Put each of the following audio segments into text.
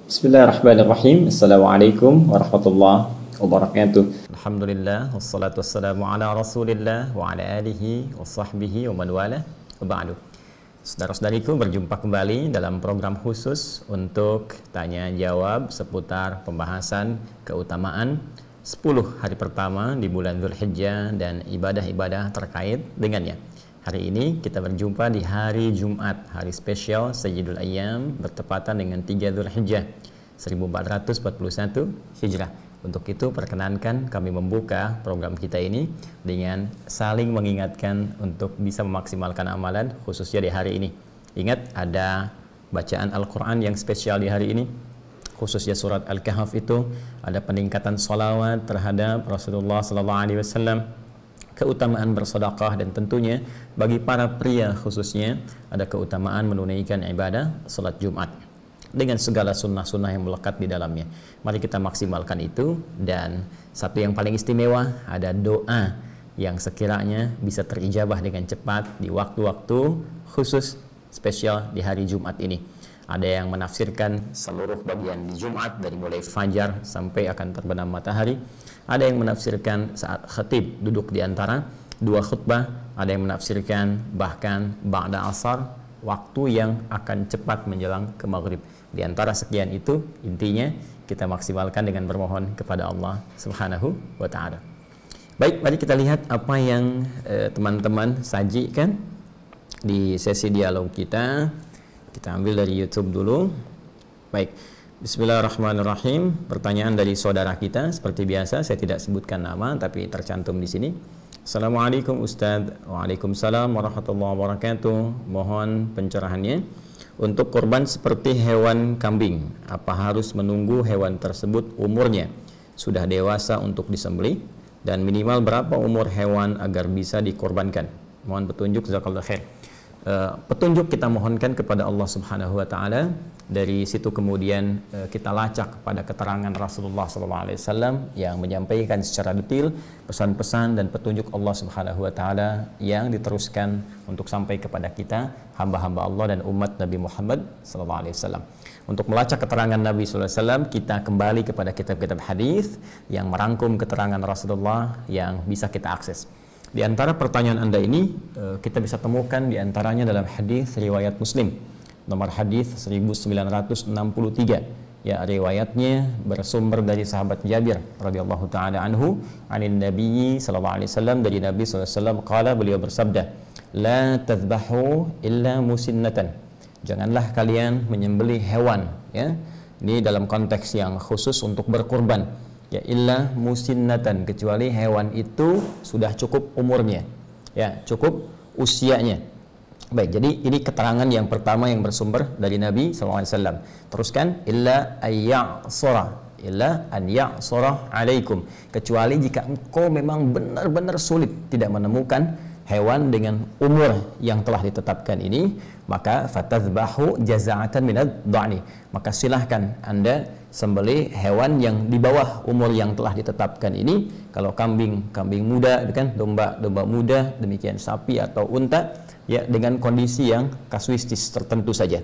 Bismillahirrahmanirrahim. Assalamualaikum warahmatullahi wabarakatuh. Alhamdulillah, wassalatu wassalamu ala rasulillah wa ala alihi wa sahbihi wa man wala wa ba'du. Saudara-saudariku, berjumpa kembali dalam program khusus untuk tanya jawab seputar pembahasan keutamaan 10 hari pertama di bulan Dzulhijjah dan ibadah-ibadah terkait dengannya. Hari ini kita berjumpa di hari Jumat, hari spesial Sayyidul Ayyam, bertepatan dengan 3 Dzulhijjah 1441 Hijrah. Untuk itu perkenankan kami membuka program kita ini dengan saling mengingatkan untuk bisa memaksimalkan amalan khususnya di hari ini. Ingat, ada bacaan Al-Quran yang spesial di hari ini, khususnya surat Al-Kahf. Itu ada peningkatan sholawat terhadap Rasulullah SAW, keutamaan bersedekah, dan tentunya bagi para pria khususnya ada keutamaan menunaikan ibadah salat Jumat dengan segala sunnah-sunnah yang melekat di dalamnya. Mari kita maksimalkan itu. Dan satu yang paling istimewa, ada doa yang sekiranya bisa terijabah dengan cepat di waktu-waktu khusus spesial di hari Jumat ini. Ada yang menafsirkan seluruh bagian di Jumat dari mulai fajar sampai akan terbenam matahari. Ada yang menafsirkan saat khatib duduk di antara dua khutbah. Ada yang menafsirkan bahkan ba'da asar, waktu yang akan cepat menjelang ke maghrib. Di antara sekian itu, intinya kita maksimalkan dengan bermohon kepada Allah Subhanahu wa ta'ala. Baik, mari kita lihat apa yang teman-teman sajikan di sesi dialog kita. Kita ambil dari YouTube dulu. Baik, bismillahirrahmanirrahim. Pertanyaan dari saudara kita, seperti biasa saya tidak sebutkan nama tapi tercantum di sini. Assalamualaikum Ustadz. Waalaikumsalam warahmatullahi wabarakatuh. Mohon pencerahannya. Untuk korban seperti hewan kambing, apa harus menunggu hewan tersebut umurnya sudah dewasa untuk disembelih, dan minimal berapa umur hewan agar bisa dikorbankan? Mohon petunjuk, jazakallahu khair. Petunjuk kita mohonkan kepada Allah Subhanahu wa ta'ala. Dari situ kemudian kita lacak pada keterangan Rasulullah SAW yang menyampaikan secara detail pesan-pesan dan petunjuk Allah Subhanahu wa ta'ala yang diteruskan untuk sampai kepada kita, hamba-hamba Allah dan umat Nabi Muhammad SAW. Untuk melacak keterangan Nabi SAW, kita kembali kepada kitab-kitab hadis yang merangkum keterangan Rasulullah yang bisa kita akses. Di antara pertanyaan Anda ini, kita bisa temukan di antaranya dalam hadis riwayat Muslim, nomor hadis 1963. Ya, riwayatnya bersumber dari sahabat Jabir radhiyallahu taala anhu, anin Nabi sallallahu alaihi wasallam, dari Nabi sallallahu alaihi wasallam, qala, beliau bersabda, la tadhbahu illa musinnatan. Janganlah kalian menyembelih hewan, ya. Ini dalam konteks yang khusus untuk berkurban. Ya, illa musinnatan, kecuali hewan itu sudah cukup umurnya, ya, cukup usianya. Baik, jadi ini keterangan yang pertama yang bersumber dari Nabi SAW. Teruskan, illa an ya'sura alaikum, kecuali jika engkau memang benar-benar sulit tidak menemukan hewan dengan umur yang telah ditetapkan ini, maka fatazbahu jaza'atan minad dha'ni, maka silahkan Anda sembelih hewan yang di bawah umur yang telah ditetapkan ini. Kalau kambing muda, kan, domba muda, demikian sapi atau unta, ya, dengan kondisi yang kasuistis tertentu saja.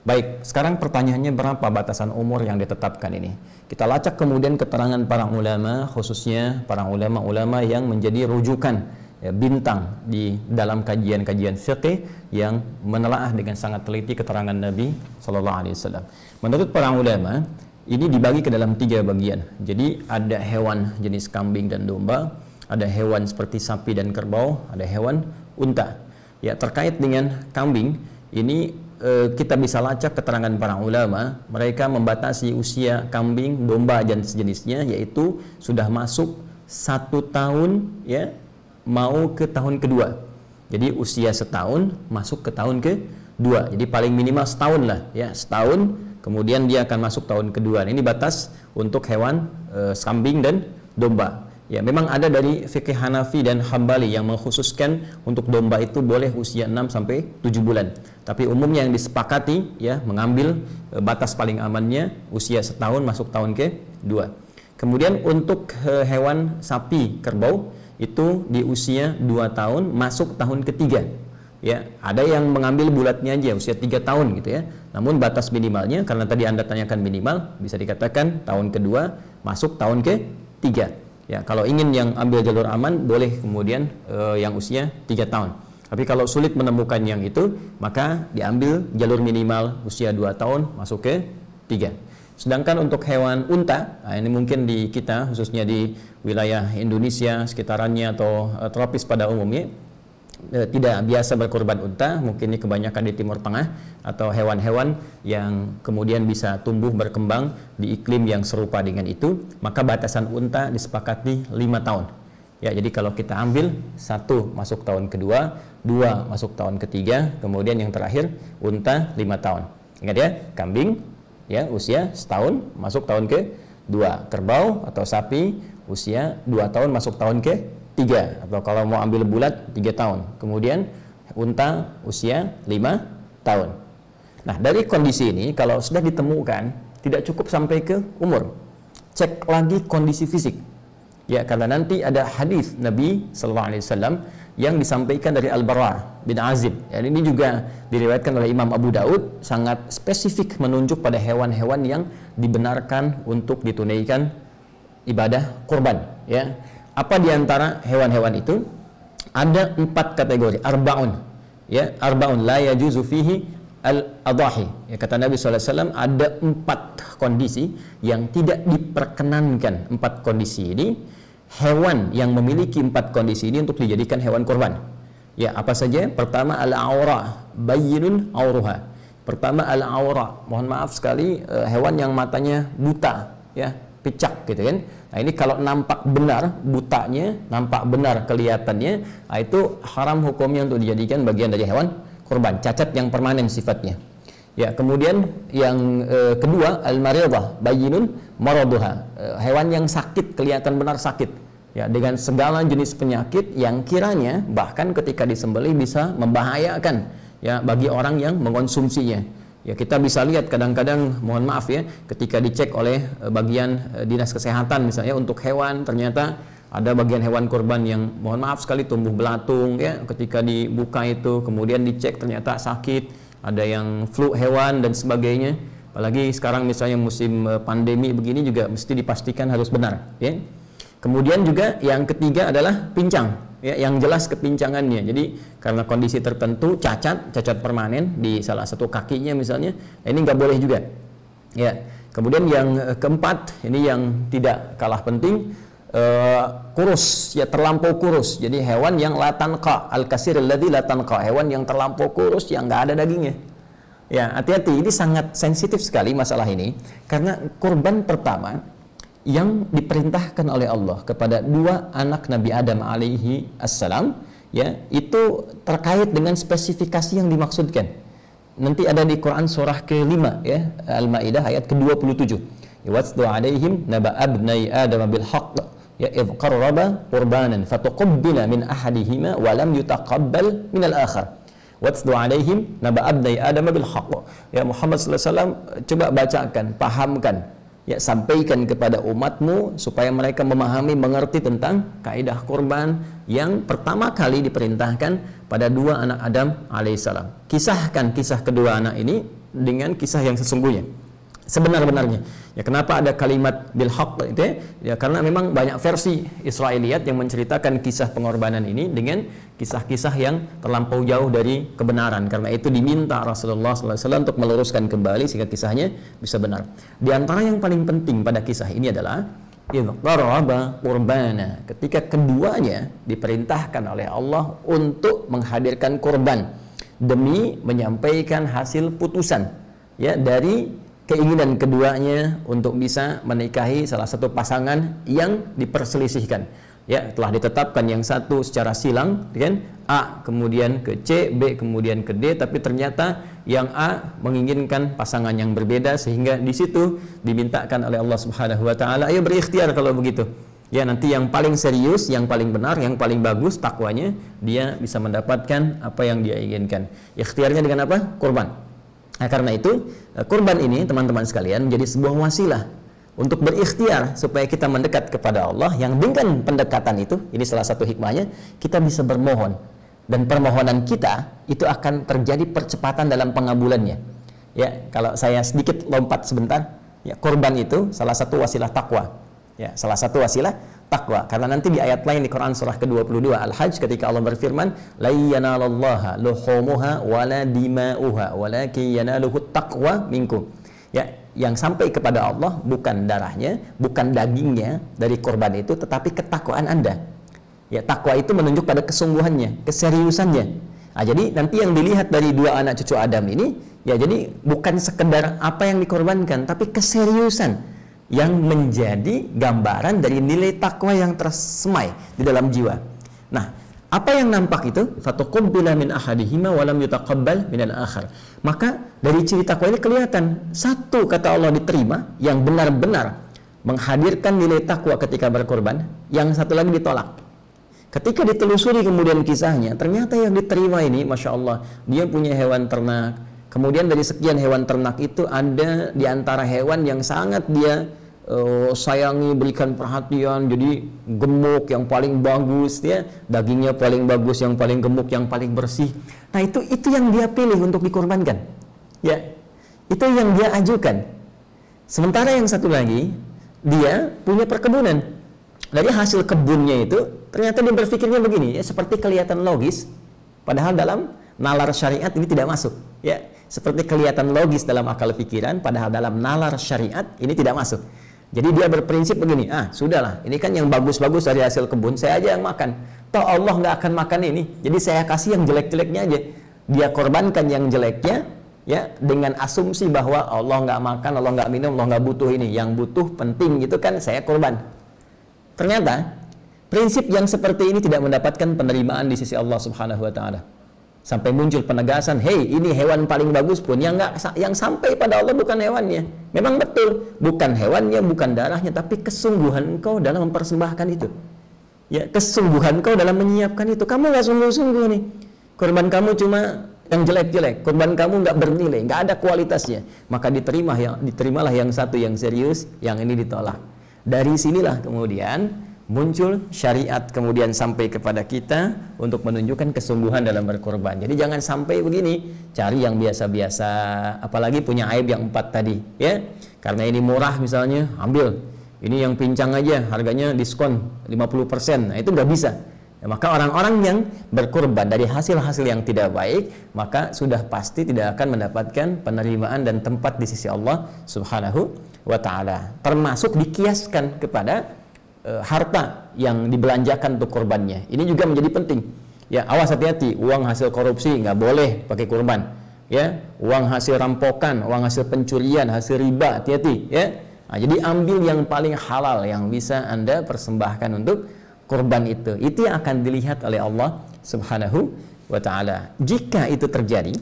Baik, sekarang pertanyaannya, berapa batasan umur yang ditetapkan ini? Kita lacak kemudian keterangan para ulama, khususnya para ulama-ulama yang menjadi rujukan, ya, bintang di dalam kajian-kajian fiqih yang menelaah dengan sangat teliti keterangan Nabi SAW. Menurut para ulama, ini dibagi ke dalam 3 bagian. Jadi ada hewan jenis kambing dan domba, ada hewan seperti sapi dan kerbau, ada hewan unta. Ya, terkait dengan kambing ini, kita bisa lacak keterangan para ulama. Mereka membatasi usia kambing, domba dan sejenisnya, yaitu sudah masuk 1 tahun, ya, mau ke tahun kedua. Jadi usia setahun masuk ke tahun kedua. Jadi paling minimal setahun lah, ya, setahun. Kemudian dia akan masuk tahun kedua. Ini batas untuk hewan kambing dan domba. Ya, memang ada dari fikih Hanafi dan Hambali yang mengkhususkan untuk domba itu boleh usia 6 sampai 7 bulan. Tapi umumnya yang disepakati, ya, mengambil batas paling amannya usia setahun masuk tahun kedua. Kemudian untuk hewan sapi kerbau itu di usia 2 tahun masuk tahun ketiga. ya. Ada yang mengambil bulatnya aja usia 3 tahun gitu ya. Namun batas minimalnya, karena tadi Anda tanyakan minimal, bisa dikatakan tahun kedua masuk tahun ke-3. Ya, kalau ingin yang ambil jalur aman boleh kemudian yang usia 3 tahun. Tapi kalau sulit menemukan yang itu, maka diambil jalur minimal usia 2 tahun masuk ke 3. Sedangkan untuk hewan unta, nah ini mungkin di kita khususnya di wilayah Indonesia sekitarannya atau tropis pada umumnya tidak biasa berkorban unta, mungkin ini kebanyakan di Timur Tengah, atau hewan-hewan yang kemudian bisa tumbuh berkembang di iklim yang serupa dengan itu, maka batasan unta disepakati 5 tahun. Ya, jadi kalau kita ambil 1 masuk tahun kedua, 2 masuk tahun ketiga, kemudian yang terakhir unta 5 tahun. Ingat ya, kambing ya usia setahun masuk tahun ke-2, kerbau atau sapi usia 2 tahun masuk tahun ke-3, atau kalau mau ambil bulat 3 tahun, kemudian unta usia 5 tahun. Nah, dari kondisi ini kalau sudah ditemukan tidak cukup sampai ke umur, cek lagi kondisi fisik ya, karena nanti ada hadis Nabi SAW yang disampaikan dari Al-Bara bin Azib. Ya, ini juga diriwayatkan oleh Imam Abu Daud, sangat spesifik menunjuk pada hewan-hewan yang dibenarkan untuk ditunaikan ibadah kurban. Ya, apa diantara hewan-hewan itu? Ada 4 kategori, arba'un. Ya, arba'un la yajuzu fihi al-adahi. Ya, kata Nabi SAW ada 4 kondisi yang tidak diperkenankan. 4 kondisi ini, hewan yang memiliki 4 kondisi ini untuk dijadikan hewan kurban. Ya, apa saja? Pertama, al-aura, bayyinun auruha. Pertama, al-aura. Mohon maaf sekali, hewan yang matanya buta, ya, picak gitu kan. Nah, ini kalau nampak benar butanya, nampak benar kelihatannya, nah itu haram hukumnya untuk dijadikan bagian dari hewan kurban, cacat yang permanen sifatnya. Ya, kemudian yang kedua, al-maridah, bayyinun maraduha. Hewan yang sakit, kelihatan benar sakit. Ya, dengan segala jenis penyakit yang kiranya bahkan ketika disembelih bisa membahayakan ya bagi orang yang mengkonsumsinya. Ya, kita bisa lihat kadang-kadang, mohon maaf ya, ketika dicek oleh bagian dinas kesehatan misalnya untuk hewan, ternyata ada bagian hewan kurban yang mohon maaf sekali tumbuh belatung ya, ketika dibuka itu kemudian dicek ternyata sakit, ada yang flu hewan dan sebagainya. Apalagi sekarang misalnya musim pandemi begini juga mesti dipastikan harus benar ya. Kemudian juga yang ketiga adalah pincang ya, yang jelas kepincangannya. Jadi karena kondisi tertentu cacat permanen di salah satu kakinya misalnya, nah ini nggak boleh juga ya. Kemudian yang keempat, ini yang tidak kalah penting, kurus ya, terlampau kurus. Jadi hewan yang la tanqa, al-kasir alladzi la tanqa, hewan yang terlampau kurus yang nggak ada dagingnya. Ya, hati-hati, ini sangat sensitif sekali masalah ini, karena kurban pertama yang diperintahkan oleh Allah kepada 2 anak Nabi Adam alaihi assalam ya, itu terkait dengan spesifikasi yang dimaksudkan. Nanti ada di Quran surah ke-5 ya, Al-Maidah ayat ke-27. Watsdu alaihim naba abnai Adam bil haqq ya idh qarraba qurbanan fatuqabbala min ahadihima wa lam yutaqabbal min al-akhar. Watsdu alaihim naba abnai Adam bil haqq. Ya Muhammad sallallahu alaihi wasallam, coba bacakan, pahamkan ya, sampaikan kepada umatmu supaya mereka memahami, mengerti tentang kaidah kurban yang pertama kali diperintahkan pada 2 anak Adam alaihissalam. Kisahkan kisah kedua anak ini dengan kisah yang sesungguhnya, sebenar-benarnya. Ya, kenapa ada kalimat bil haqq itu ya, karena memang banyak versi Israiliyat yang menceritakan kisah pengorbanan ini dengan kisah-kisah yang terlampau jauh dari kebenaran. Karena itu diminta Rasulullah SAW untuk meluruskan kembali sehingga kisahnya bisa benar. Di antara yang paling penting pada kisah ini adalah idh qarraba qurbana, ketika keduanya diperintahkan oleh Allah untuk menghadirkan kurban demi menyampaikan hasil putusan ya dari keinginan keduanya untuk bisa menikahi salah satu pasangan yang diperselisihkan. Ya, telah ditetapkan yang satu secara silang, kan? A kemudian ke C, B kemudian ke D, tapi ternyata yang A menginginkan pasangan yang berbeda, sehingga di situ dimintakan oleh Allah Subhanahu wa taala, ayo berikhtiar kalau begitu. Ya, nanti yang paling serius, yang paling benar, yang paling bagus takwanya, dia bisa mendapatkan apa yang dia inginkan. Ikhtiarnya dengan apa? Kurban. Nah, karena itu kurban ini teman-teman sekalian menjadi sebuah wasilah untuk berikhtiar supaya kita mendekat kepada Allah, yang dengan pendekatan itu, ini salah satu hikmahnya, kita bisa bermohon dan permohonan kita itu akan terjadi percepatan dalam pengabulannya. Ya, kalau saya sedikit lompat sebentar, ya, korban itu salah satu wasilah takwa. Ya, salah satu wasilah takwa. Karena nanti di ayat lain di Quran surah ke-22 Al-Hajj ketika Allah berfirman, "La yanalallaha luhumuha wala dima'uha walakin yanaluhu taqwa minkum." Ya, yang sampai kepada Allah bukan darahnya, bukan dagingnya dari korban itu, tetapi ketakwaan Anda. Ya, takwa itu menunjuk pada kesungguhannya, keseriusannya. Nah, jadi nanti yang dilihat dari dua anak cucu Adam ini, ya jadi bukan sekedar apa yang dikorbankan, tapi keseriusan yang menjadi gambaran dari nilai takwa yang tersemai di dalam jiwa. Nah, apa yang nampak itu? Fatuqabbala min ahadihima wa lam yutaqabbal min al-akhar. Maka dari ciri takwa ini kelihatan satu kata Allah diterima yang benar-benar menghadirkan nilai takwa ketika berkorban, yang satu lagi ditolak. Ketika ditelusuri kemudian kisahnya, ternyata yang diterima ini, Masya Allah, dia punya hewan ternak. Kemudian dari sekian hewan ternak itu ada di antara hewan yang sangat dia sayangi, berikan perhatian, jadi gemuk yang paling bagus, ya, dagingnya paling bagus, yang paling gemuk, yang paling bersih. Nah, itu yang dia pilih untuk dikorbankan. Ya, itu yang dia ajukan. Sementara yang satu lagi, dia punya perkebunan. Dari hasil kebunnya itu, ternyata dia berpikirnya begini, ya, seperti kelihatan logis, padahal dalam nalar syariat ini tidak masuk. Ya, seperti kelihatan logis dalam akal pikiran, padahal dalam nalar syariat ini tidak masuk. Jadi dia berprinsip begini, sudahlah, ini kan yang bagus-bagus dari hasil kebun, saya aja yang makan. Toh Allah nggak akan makan ini, jadi saya kasih yang jelek-jeleknya aja. Dia korbankan yang jeleknya, ya, dengan asumsi bahwa Allah nggak makan, Allah nggak minum, Allah nggak butuh ini, yang butuh penting gitu kan, saya korban. Ternyata prinsip yang seperti ini tidak mendapatkan penerimaan di sisi Allah Subhanahu wa taala. Sampai muncul penegasan, "Hei, ini hewan paling bagus pun yang sampai pada Allah bukan hewannya." Memang betul, bukan hewannya, bukan darahnya, tapi kesungguhan engkau dalam mempersembahkan itu. Ya, kesungguhan engkau dalam menyiapkan itu. Kamu nggak sungguh-sungguh nih. Korban kamu cuma yang jelek-jelek, korban kamu nggak bernilai, nggak ada kualitasnya. Maka diterimalah yang satu yang serius, yang ini ditolak. Dari sinilah kemudian muncul syariat kemudian sampai kepada kita untuk menunjukkan kesungguhan dalam berkorban. Jadi jangan sampai begini, cari yang biasa-biasa, apalagi punya aib yang 4 tadi, ya. Karena ini murah misalnya, ambil. Ini yang pincang aja, harganya diskon 50%. Nah, itu nggak bisa. Ya, maka orang-orang yang berkorban dari hasil-hasil yang tidak baik, maka sudah pasti tidak akan mendapatkan penerimaan dan tempat di sisi Allah Subhanahu wa ta'ala. Termasuk dikiaskan kepada harta yang dibelanjakan untuk korbannya. Ini juga menjadi penting. Ya, awas, hati-hati, uang hasil korupsi nggak boleh pakai korban. Ya, uang hasil rampokan, uang hasil pencurian, hasil riba, hati-hati. Ya, nah, jadi ambil yang paling halal yang bisa Anda persembahkan untuk korban itu. Itu yang akan dilihat oleh Allah Subhanahu wa ta'ala. Jika itu terjadi,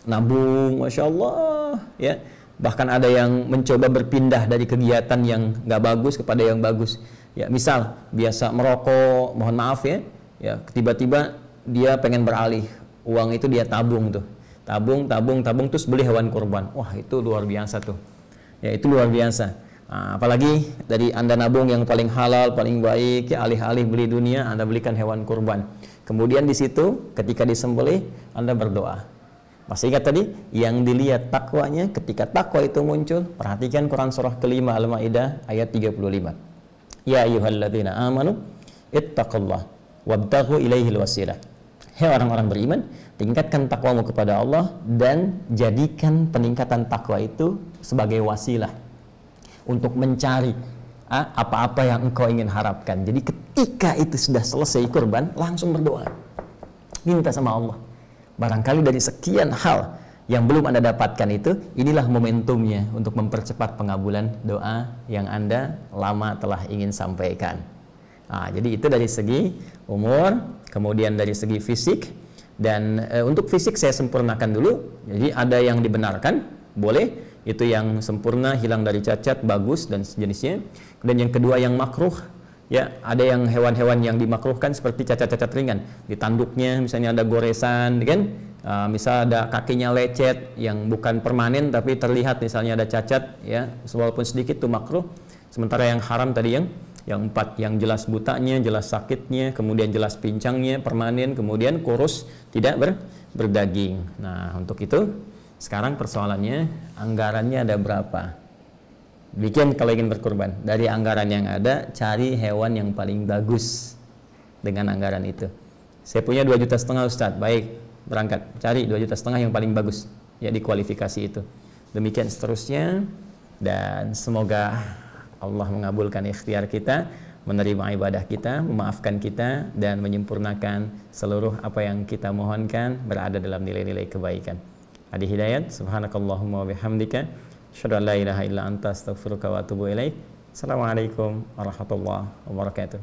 nabung, Masya Allah, ya. Bahkan ada yang mencoba berpindah dari kegiatan yang nggak bagus kepada yang bagus. Ya, misal biasa merokok, mohon maaf ya, tiba-tiba dia pengen beralih, uang itu dia tabung tuh, tabung terus beli hewan kurban. Wah, itu luar biasa tuh. Ya, itu luar biasa. Nah, apalagi dari Anda nabung yang paling halal, paling baik, ya, alih-alih beli dunia, Anda belikan hewan kurban. Kemudian di situ ketika disembelih, Anda berdoa. Masih ingat tadi? Yang dilihat takwanya, ketika takwa itu muncul, perhatikan Quran surah kelima Al-Maidah ayat 35. Ya ayyuhalladzina amanu ittaqullah wabtaghu ilaihil wasilah. Hei orang-orang beriman, tingkatkan takwamu kepada Allah dan jadikan peningkatan takwa itu sebagai wasilah untuk mencari apa-apa yang engkau ingin harapkan. Jadi ketika itu sudah selesai kurban, langsung berdoa. Minta sama Allah. Barangkali dari sekian hal yang belum Anda dapatkan itu, inilah momentumnya untuk mempercepat pengabulan doa yang Anda lama telah ingin sampaikan. Jadi itu dari segi umur, kemudian dari segi fisik. Dan untuk fisik saya sempurnakan dulu. Jadi ada yang dibenarkan, boleh, itu yang sempurna, hilang dari cacat, bagus dan sejenisnya. Dan yang kedua yang makruh, ya, ada yang hewan-hewan yang dimakruhkan seperti cacat-cacat ringan. Di tanduknya misalnya ada goresan, kan? Misal ada kakinya lecet yang bukan permanen tapi terlihat misalnya ada cacat, ya, walaupun sedikit itu makruh. Sementara yang haram tadi yang Yang 4, yang jelas butanya, jelas sakitnya, kemudian jelas pincangnya, permanen, kemudian kurus, tidak berdaging. Nah, untuk itu sekarang persoalannya, anggarannya ada berapa? Bikin kalau ingin berkurban, dari anggaran yang ada, cari hewan yang paling bagus dengan anggaran itu. Saya punya 2,5 juta Ustadz, baik, berangkat, cari 2,5 juta yang paling bagus, ya di kualifikasi itu. Demikian seterusnya, dan semoga Allah mengabulkan ikhtiar kita, menerima ibadah kita, memaafkan kita, dan menyempurnakan seluruh apa yang kita mohonkan berada dalam nilai-nilai kebaikan. Adi Hidayat, subhanakallahumma wa bihamdika, asyhadu an la ilaha illa anta, astaghfiruka wa atubu ilaik. Assalamualaikum warahmatullahi wabarakatuh.